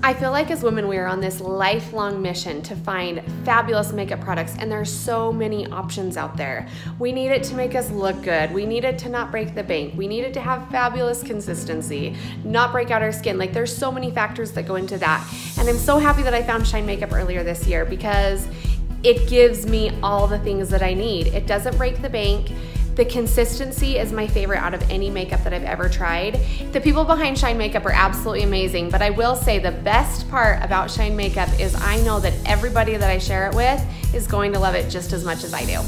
I feel like as women, we are on this lifelong mission to find fabulous makeup products, and there's so many options out there. We need it to make us look good. We need it to not break the bank. We need it to have fabulous consistency, not break out our skin. Like, there's so many factors that go into that. And I'm so happy that I found Shine Makeup earlier this year because it gives me all the things that I need. It doesn't break the bank. The consistency is my favorite out of any makeup that I've ever tried. The people behind Shine Makeup are absolutely amazing, but I will say the best part about Shine Makeup is I know that everybody that I share it with is going to love it just as much as I do.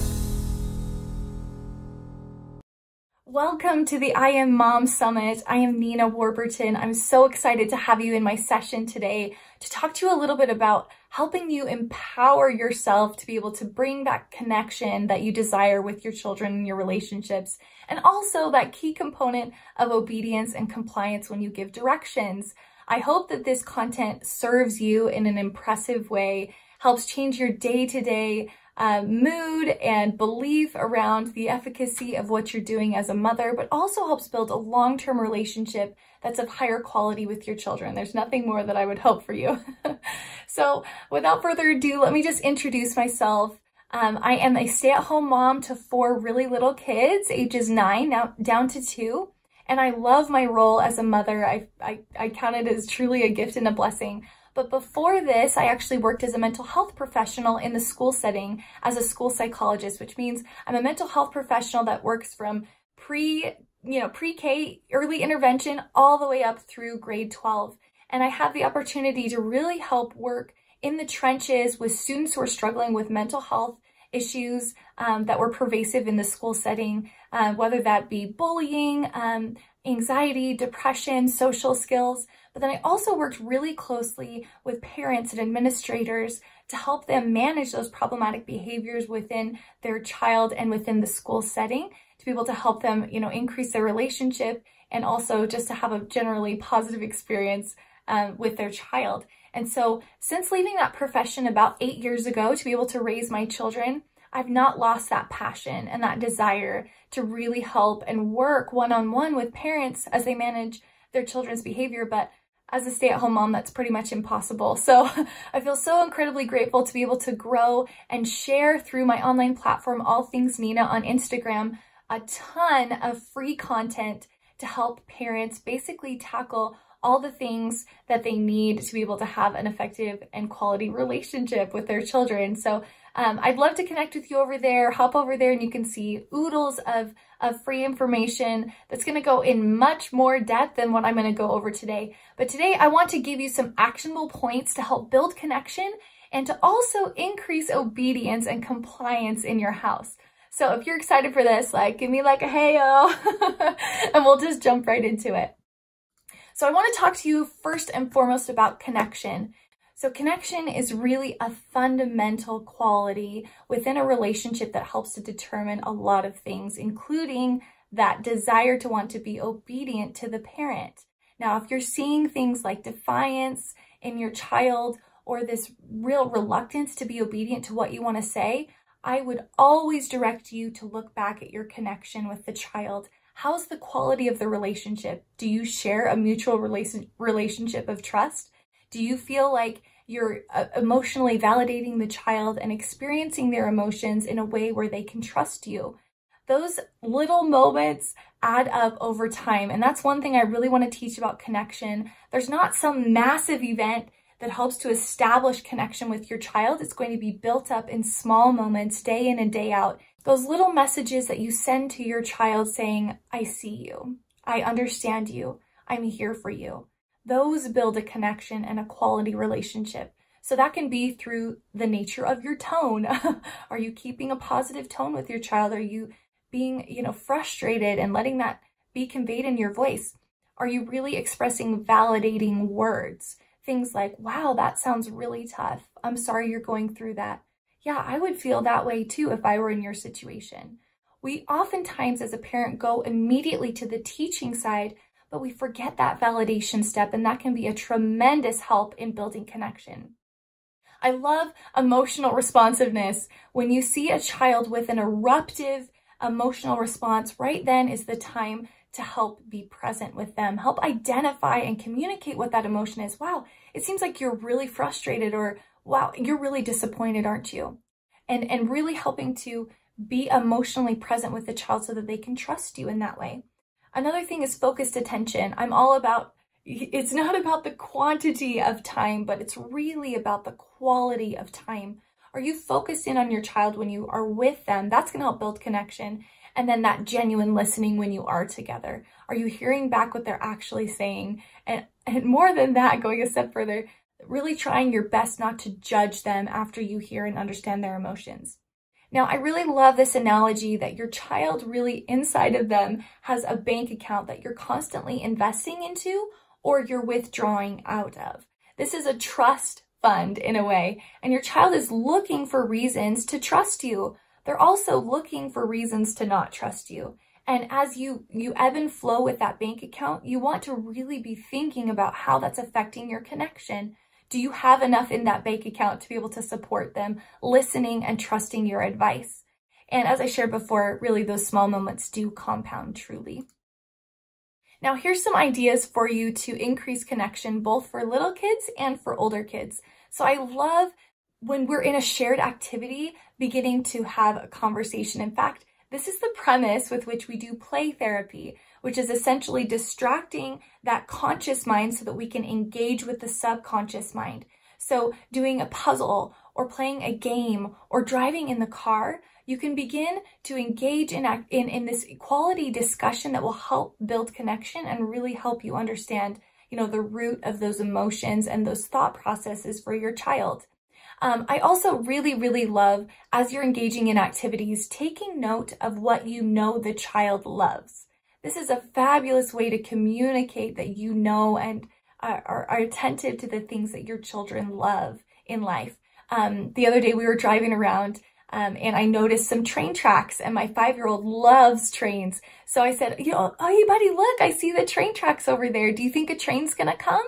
Welcome to the I Am Mom Summit. I am Neena Warburton. I'm so excited to have you in my session today to talk to you a little bit about helping you empower yourself to be able to bring that connection that you desire with your children and your relationships, and also that key component of obedience and compliance when you give directions. I hope that this content serves you in an impressive way, helps change your day-to-day mood and belief around the efficacy of what you're doing as a mother, but also helps build a long-term relationship that's of higher quality with your children. There's nothing more that I would hope for you. So without further ado, let me just introduce myself. I am a stay-at-home mom to 4 really little kids, ages 9 now down to 2. And I love my role as a mother. I count it as truly a gift and a blessing. But before this, I actually worked as a mental health professional in the school setting as a school psychologist, which means I'm a mental health professional that works from pre-K, early intervention, all the way up through grade 12. And I have the opportunity to really help work in the trenches with students who are struggling with mental health issues that were pervasive in the school setting, whether that be bullying, anxiety, depression, social skills. But then I also worked really closely with parents and administrators to help them manage those problematic behaviors within their child and within the school setting, to be able to help them, increase their relationship and also just to have a generally positive experience with their child. And so since leaving that profession about 8 years ago to be able to raise my children, I've not lost that passion and that desire to really help and work one-on-one with parents as they manage their children's behavior. But as a stay-at-home mom, that's pretty much impossible. So I feel so incredibly grateful to be able to grow and share through my online platform, All Things Neena on Instagram, a ton of free content to help parents basically tackle all the things that they need to be able to have an effective and quality relationship with their children. So I'd love to connect with you over there. Hop over there and you can see oodles of free information that's going to go in much more depth than what I'm going to go over today. But today I want to give you some actionable points to help build connection and to also increase obedience and compliance in your house. So if you're excited for this, give me a hey-o, and we'll just jump right into it. So I want to talk to you first and foremost about connection. So connection is really a fundamental quality within a relationship that helps to determine a lot of things, including that desire to want to be obedient to the parent. Now, if you're seeing things like defiance in your child or this real reluctance to be obedient to what you want to say, I would always direct you to look back at your connection with the child. How's the quality of the relationship? Do you share a mutual relationship of trust? Do you feel like you're emotionally validating the child and experiencing their emotions in a way where they can trust you? Those little moments add up over time. And that's one thing I really want to teach about connection. There's not some massive event that helps to establish connection with your child. It's going to be built up in small moments, day in and day out. Those little messages that you send to your child saying, I see you, I understand you, I'm here for you. Those build a connection and a quality relationship. So that can be through the nature of your tone. Are you keeping a positive tone with your child? Are you being, frustrated and letting that be conveyed in your voice? Are you really expressing validating words? Things like, wow, that sounds really tough. I'm sorry you're going through that. Yeah, I would feel that way too if I were in your situation. We oftentimes as a parent go immediately to the teaching side, but we forget that validation step, and that can be a tremendous help in building connection. I love emotional responsiveness. When you see a child with an eruptive emotional response, right then is the time to help be present with them, help identify and communicate what that emotion is. Wow, it seems like you're really frustrated, or wow, you're really disappointed, aren't you? And really helping to be emotionally present with the child so that they can trust you in that way. Another thing is focused attention. I'm all about, it's not about the quantity of time, but it's really about the quality of time. Are you focused in on your child when you are with them? That's going to help build connection. And then that genuine listening when you are together. Are you hearing back what they're actually saying? And more than that, going a step further, really trying your best not to judge them after you hear and understand their emotions. Now, I really love this analogy that your child really inside of them has a bank account that you're constantly investing into or you're withdrawing out of. This is a trust fund in a way, and your child is looking for reasons to trust you. They're also looking for reasons to not trust you. And as you ebb and flow with that bank account, you want to really be thinking about how that's affecting your connection. Do you have enough in that bank account to be able to support them, listening and trusting your advice? And as I shared before, really those small moments do compound truly. Now here's some ideas for you to increase connection both for little kids and for older kids. So I love when we're in a shared activity, beginning to have a conversation. In fact, this is the premise with which we do play therapy, which is essentially distracting that conscious mind so that we can engage with the subconscious mind. So doing a puzzle or playing a game or driving in the car, you can begin to engage in this quality discussion that will help build connection and really help you understand, the root of those emotions and those thought processes for your child. I also really, really love, as you're engaging in activities, taking note of what you know the child loves. This is a fabulous way to communicate that you know and are attentive to the things that your children love in life. The other day we were driving around and I noticed some train tracks, and my 5-year-old loves trains. So I said, oh, hey buddy, look, I see the train tracks over there. Do you think a train's gonna come?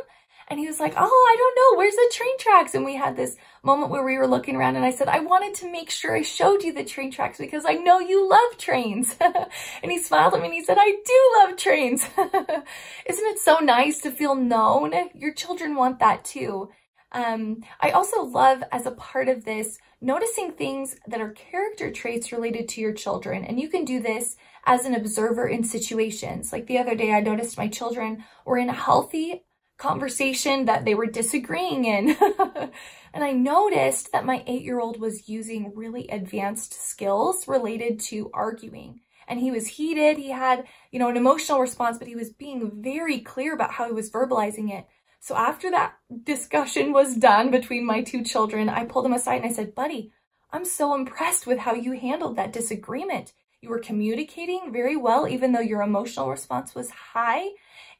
And he was like, oh, I don't know, where's the train tracks? And we had this moment where we were looking around, and I said, I wanted to make sure I showed you the train tracks because I know you love trains. And he smiled at me and he said, I do love trains. Isn't it so nice to feel known? Your children want that too. I also love, as a part of this, noticing things that are character traits related to your children. And you can do this as an observer in situations. Like the other day, I noticed my children were in a healthy conversation that they were disagreeing in. And I noticed that my 8-year-old was using really advanced skills related to arguing. And he was heated. He had, an emotional response, but he was being very clear about how he was verbalizing it. So after that discussion was done between my two children, I pulled him aside and I said, buddy, I'm so impressed with how you handled that disagreement. You were communicating very well, even though your emotional response was high.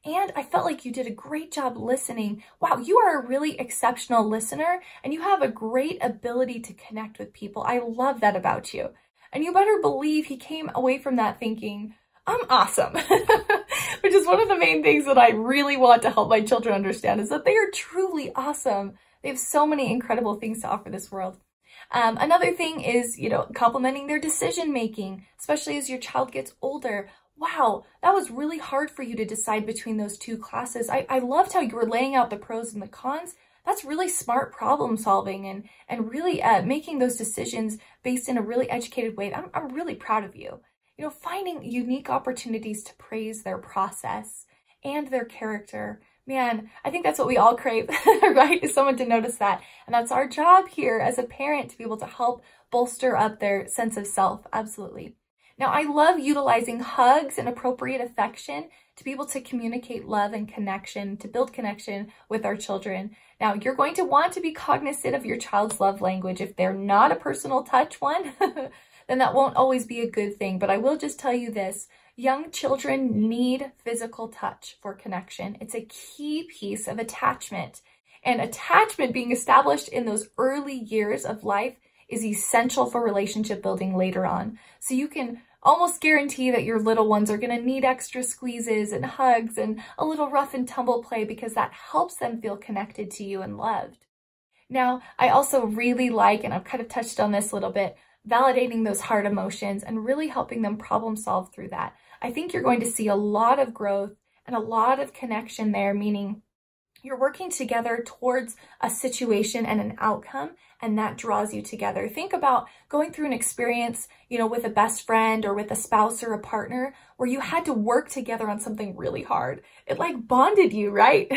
And I felt like you did a great job listening. Wow, you are a really exceptional listener and you have a great ability to connect with people. I love that about you. And you better believe he came away from that thinking, I'm awesome. Which is one of the main things that I really want to help my children understand, is that they are truly awesome. They have so many incredible things to offer this world. Another thing is, complimenting their decision making, especially as your child gets older. Wow, that was really hard for you to decide between those two classes. I loved how you were laying out the pros and the cons. That's really smart problem solving and really making those decisions based in a really educated way. I'm really proud of you. Finding unique opportunities to praise their process and their character. Man, I think that's what we all crave, right? Is someone to notice that. And that's our job here as a parent, to be able to help bolster up their sense of self. Absolutely. Now, I love utilizing hugs and appropriate affection to be able to communicate love and connection, to build connection with our children. Now, you're going to want to be cognizant of your child's love language. If they're not a personal touch one, then that won't always be a good thing. But I will just tell you this, young children need physical touch for connection. It's a key piece of attachment. And attachment being established in those early years of life is essential for relationship building later on. So you can almost guarantee that your little ones are going to need extra squeezes and hugs and a little rough and tumble play, because that helps them feel connected to you and loved. Now, I also really like, and I've kind of touched on this a little bit, validating those hard emotions and really helping them problem solve through that. I think you're going to see a lot of growth and a lot of connection there, meaning you're working together towards a situation and an outcome, and that draws you together. Think about going through an experience, with a best friend or with a spouse or a partner where you had to work together on something really hard. It like bonded you, right?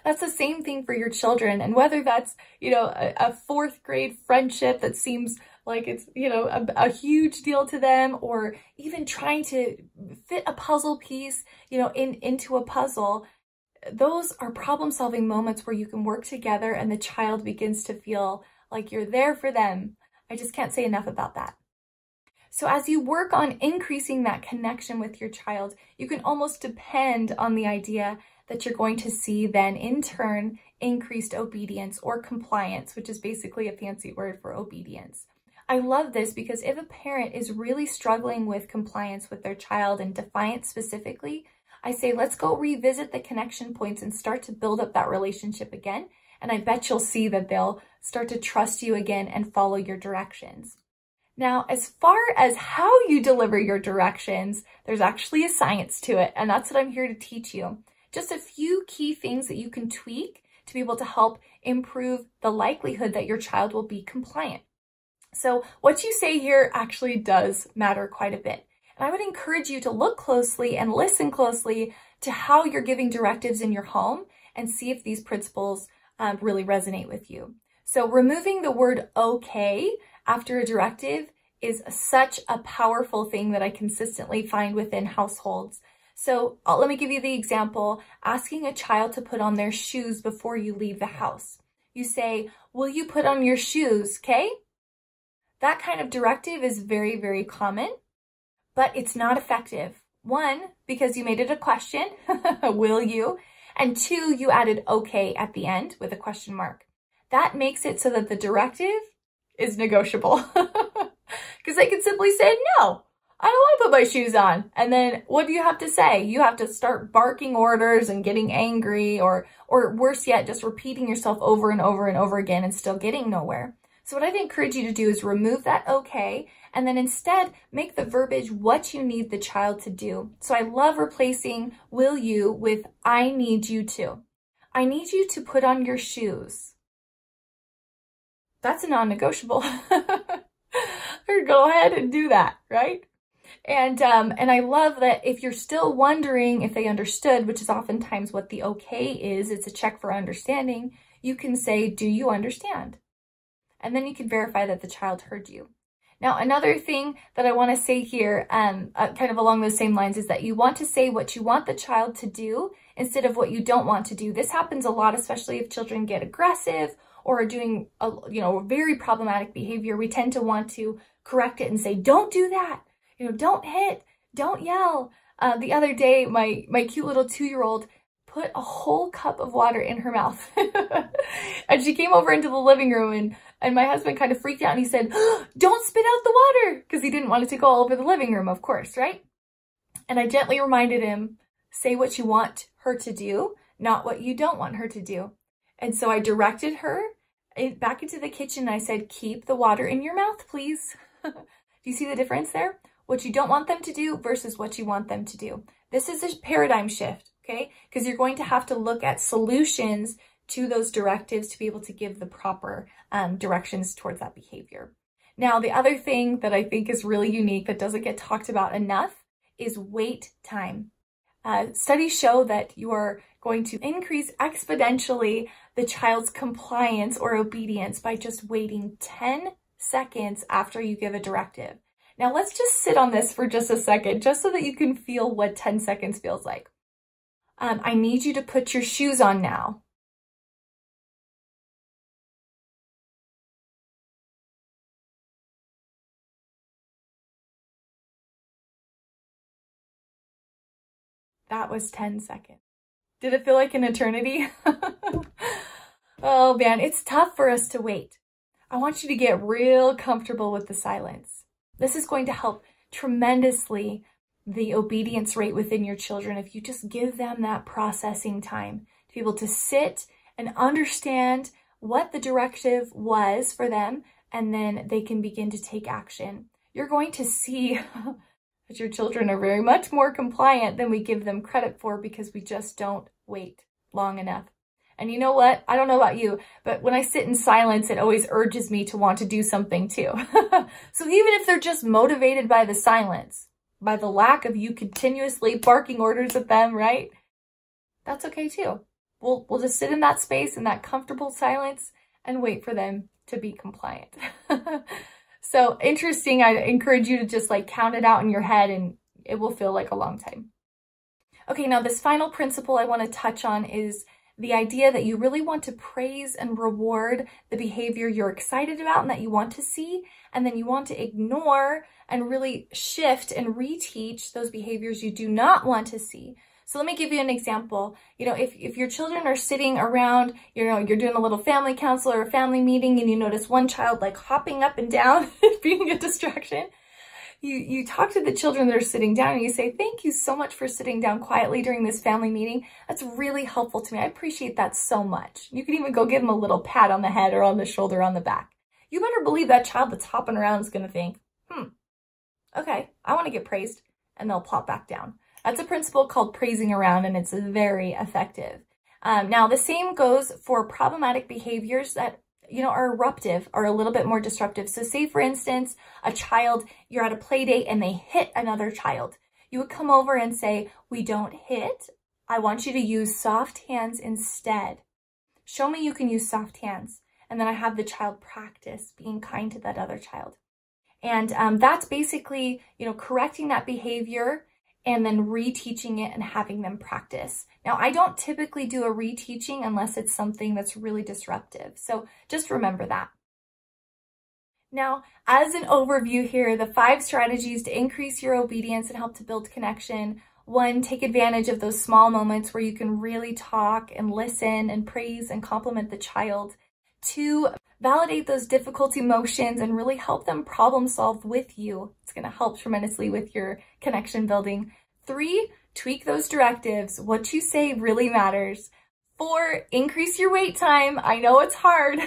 That's the same thing for your children. And whether that's, a fourth grade friendship that seems like it's, a huge deal to them, or even trying to fit a puzzle piece, into a puzzle. Those are problem-solving moments where you can work together and the child begins to feel like you're there for them. I just can't say enough about that. So as you work on increasing that connection with your child, you can almost depend on the idea that you're going to see then in turn increased obedience or compliance, which is basically a fancy word for obedience. I love this because if a parent is really struggling with compliance with their child and defiance specifically, I say, let's go revisit the connection points and start to build up that relationship again. And I bet you'll see that they'll start to trust you again and follow your directions. Now, as far as how you deliver your directions, there's actually a science to it. And that's what I'm here to teach you. Just a few key things that you can tweak to be able to help improve the likelihood that your child will be compliant. So what you say here actually does matter quite a bit. And I would encourage you to look closely and listen closely to how you're giving directives in your home and see if these principles really resonate with you. So removing the word okay after a directive is such a powerful thing that I consistently find within households. So let me give you the example, asking a child to put on their shoes before you leave the house. You say, will you put on your shoes, okay? That kind of directive is very, very common. But it's not effective. One, because you made it a question, will you? And two, you added okay at the end with a question mark. That makes it so that the directive is negotiable. Because they could simply say, no, I don't want to put my shoes on. And then what do you have to say? You have to start barking orders and getting angry, or worse yet, just repeating yourself over and over and over again and still getting nowhere. So what I'd encourage you to do is remove that okay, and then instead make the verbiage what you need the child to do. So I love replacing will you with I need you to. I need you to put on your shoes. That's a non-negotiable. Or go ahead and do that, right? And I love that if you're still wondering if they understood, which is oftentimes what the okay is, it's a check for understanding, you can say, do you understand? And then you can verify that the child heard you. Now, another thing that I want to say here, kind of along those same lines, is that you want to say what you want the child to do instead of what you don't want to do. This happens a lot, especially if children get aggressive or are doing a very problematic behavior. We tend to want to correct it and say, don't do that. Don't hit, don't yell. The other day, my cute little 2-year-old put a whole cup of water in her mouth. And she came over into the living room and my husband kind of freaked out and he said, don't spit out the water, because he didn't want it to go all over the living room, of course, right? And I gently reminded him, say what you want her to do, not what you don't want her to do. And so I directed her back into the kitchen and I said, keep the water in your mouth, please. Do you see the difference there? What you don't want them to do versus what you want them to do. This is a paradigm shift, okay? Because you're going to have to look at solutions to those directives to be able to give the proper directions towards that behavior. Now, the other thing that I think is really unique that doesn't get talked about enough is wait time. Studies show that you are going to increase exponentially the child's compliance or obedience by just waiting 10 seconds after you give a directive. Now, let's just sit on this for just a second, just so that you can feel what 10 seconds feels like. I need you to put your shoes on now. That was 10 seconds. Did it feel like an eternity? Oh man, it's tough for us to wait. I want you to get real comfortable with the silence. This is going to help tremendously the obedience rate within your children if you just give them that processing time to be able to sit and understand what the directive was for them and then they can begin to take action. You're going to see that your children are very much more compliant than we give them credit for because we just don't wait long enough. And you know what? I don't know about you, but when I sit in silence, it always urges me to want to do something too. So even if they're just motivated by the silence, by the lack of you continuously barking orders at them, right? That's okay too. We'll just sit in that space, in that comfortable silence, and wait for them to be compliant. So interesting. I encourage you to just like count it out in your head, and it will feel like a long time. Okay, now this final principle I want to touch on is the idea that you really want to praise and reward the behavior you're excited about and that you want to see, and then you want to ignore and really shift and reteach those behaviors you do not want to see. So let me give you an example. You know, if your children are sitting around, you know, you're doing a little family council or a family meeting and you notice one child like hopping up and down, being a distraction, you talk to the children that are sitting down and you say, thank you so much for sitting down quietly during this family meeting. That's really helpful to me. I appreciate that so much. You can even go give them a little pat on the head or on the shoulder, on the back. You better believe that child that's hopping around is going to think, okay, I want to get praised, and they'll plop back down. That's a principle called praising around, and it's very effective. Now, the same goes for problematic behaviors that, you know, are eruptive or a little bit more disruptive. So say, for instance, a child, you're at a play date and they hit another child. You would come over and say, we don't hit. I want you to use soft hands instead. Show me you can use soft hands. And then I have the child practice being kind to that other child. And that's basically, you know, correcting that behavior and then reteaching it and having them practice. Now, I don't typically do a reteaching unless it's something that's really disruptive. So just remember that. Now, as an overview here, the 5 strategies to increase your obedience and help to build connection. 1, take advantage of those small moments where you can really talk and listen and praise and compliment the child. 2, validate those difficult emotions and really help them problem solve with you. It's going to help tremendously with your connection building. 3, tweak those directives. What you say really matters. 4, increase your wait time. I know it's hard.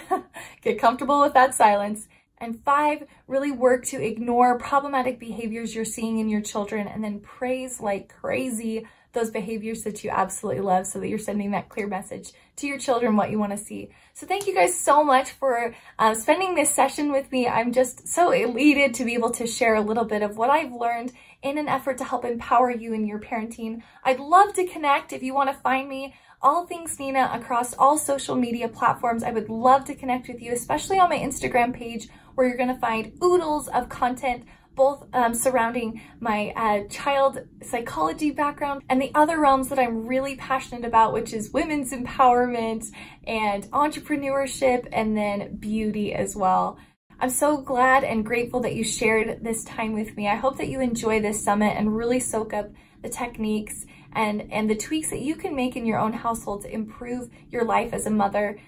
Get comfortable with that silence. And 5, really work to ignore problematic behaviors you're seeing in your children and then praise like crazy those behaviors that you absolutely love so that you're sending that clear message to your children what you want to see. So thank you guys so much for spending this session with me. I'm just so elated to be able to share a little bit of what I've learned in an effort to help empower you in your parenting. I'd love to connect. If you want to find me, all things Neena across all social media platforms. I would love to connect with you, especially on my Instagram page where you're going to find oodles of content, both surrounding my child psychology background and the other realms that I'm really passionate about, which is women's empowerment and entrepreneurship and then beauty as well. I'm so glad and grateful that you shared this time with me. I hope that you enjoy this summit and really soak up the techniques and the tweaks that you can make in your own household to improve your life as a mother.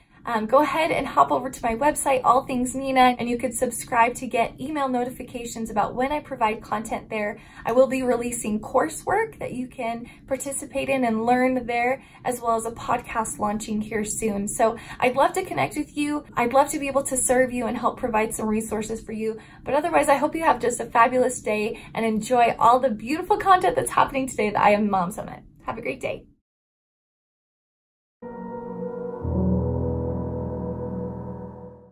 Go ahead and hop over to my website, All Things Neena, and you could subscribe to get email notifications about when I provide content there. I will be releasing coursework that you can participate in and learn there, as well as a podcast launching here soon. So I'd love to connect with you. I'd love to be able to serve you and help provide some resources for you. But otherwise, I hope you have just a fabulous day and enjoy all the beautiful content that's happening today at the I Am Mom Summit. Have a great day.